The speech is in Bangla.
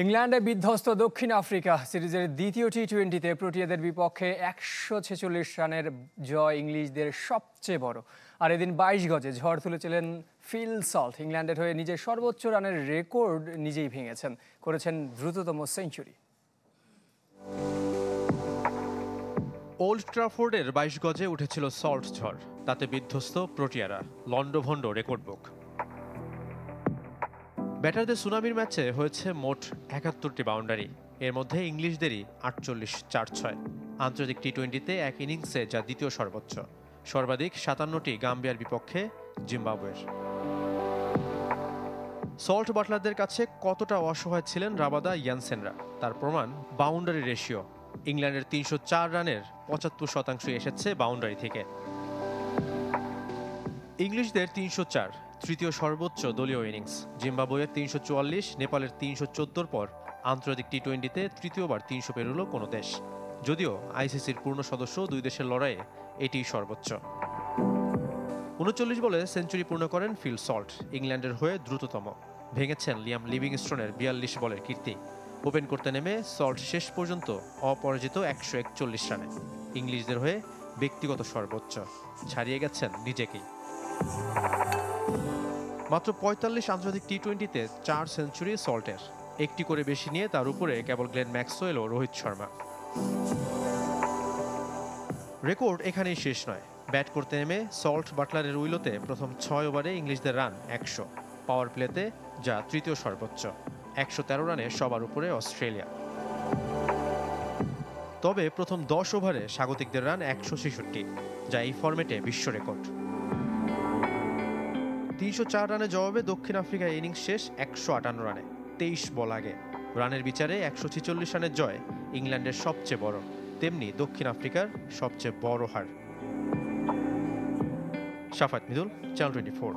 ইংল্যান্ডে বিধ্বস্ত দক্ষিণ আফ্রিকা সিরিজের দ্বিতীয় টি-20তে প্রোটিয়াদের বিপক্ষে ১৪৬ রানের জয় ইংলিশদের সবচেয়ে বড়। আর এদিন ২২ গজে ঝড় তুলেছিলেন ফিল সল্ট। ইংল্যান্ডের হয়ে নিজের সর্বোচ্চ রানের রেকর্ড নিজেই ভেঙেছেন, করেছেন দ্রুততম সেঞ্চুরি। ওল্ড ট্রাফোর্ডের ২২ গজে উঠেছিল সল্ট ঝড়, তাতে বিধ্বস্ত প্রোটিয়ারা, লন্ডভন্ড রেকর্ড বুক। ব্যাটারদের সুনামির ম্যাচে হয়েছে মোট ৭১টি বাউন্ডারি, এর মধ্যে ইংলিশদেরই ৪৮, ৪-৬। আন্তর্জাতিক টি-20তে এক ইনিংসে যা দ্বিতীয় সর্বোচ্চ। সর্বাধিক ৫৭টি গাম্বিয়ার বিপক্ষে জিম্বাবুয়ের। সল্ট বাটলারদের কাছে কতটা অসহায় ছিলেন রাবাদা ইয়ানসেনরা, তার প্রমাণ বাউন্ডারি রেশিও। ইংল্যান্ডের ৩০৪ রানের ৭৫% এসেছে বাউন্ডারি থেকে। ইংলিশদের ৩০৪, তৃতীয় সর্বোচ্চ দলীয় ইনিংস। জিম্বাবুয়ের ৩৪৪, নেপালের ৩১৪ পর আন্তর্জাতিক টি-20তে তৃতীয়বার ৩০০ পেরোল কোনো দেশ। যদিও আইসিসির পূর্ণ সদস্য দুই দেশের লড়াইয়ে এটিই সর্বোচ্চ। ৩৯ বলে সেঞ্চুরি পূর্ণ করেন ফিল সল্ট, ইংল্যান্ডের হয়ে দ্রুততম। ভেঙেছেন লিয়াম লিভিংস্টোনের ৪২ বলের কীর্তি। ওপেন করতে নেমে সল্ট শেষ পর্যন্ত অপরাজিত ১৪১ রানে। ইংলিশদের হয়ে ব্যক্তিগত সর্বোচ্চ, ছাড়িয়ে গেছেন নিজেকেই। মাত্র ৪৫ আন্তর্জাতিক টি-20তে ৪ সেঞ্চুরি সল্টের, একটি করে বেশি নিয়ে তার উপরে কেবল গ্লেন ম্যাক্সওয়েল ও রোহিত শর্মা। রেকর্ড এখানেই শেষ নয়। ব্যাট করতে নেমে সল্ট বাটলারের উইলোতে প্রথম ৬ ওভারে ইংলিশদের রান ১০০, পাওয়ার প্লেতে যা তৃতীয় সর্বোচ্চ। ১১৩ রানে সবার উপরে অস্ট্রেলিয়া। তবে প্রথম ১০ ওভারে স্বাগতিকদের রান ১৬৬, যা এই ফরম্যাটে বিশ্ব রেকর্ড। ৩০৪ রানে জবাবে দক্ষিণ আফ্রিকা ইনিংস শেষ ১৫৮ রানে, ২৩ বল আগে। রানের বিচারে ১৪৬ রানের জয় ইংল্যান্ডের সবচেয়ে বড়, তেমনি দক্ষিণ আফ্রিকার সবচেয়ে বড় হার। শাফাত মিদুল, চ্যানেল 24।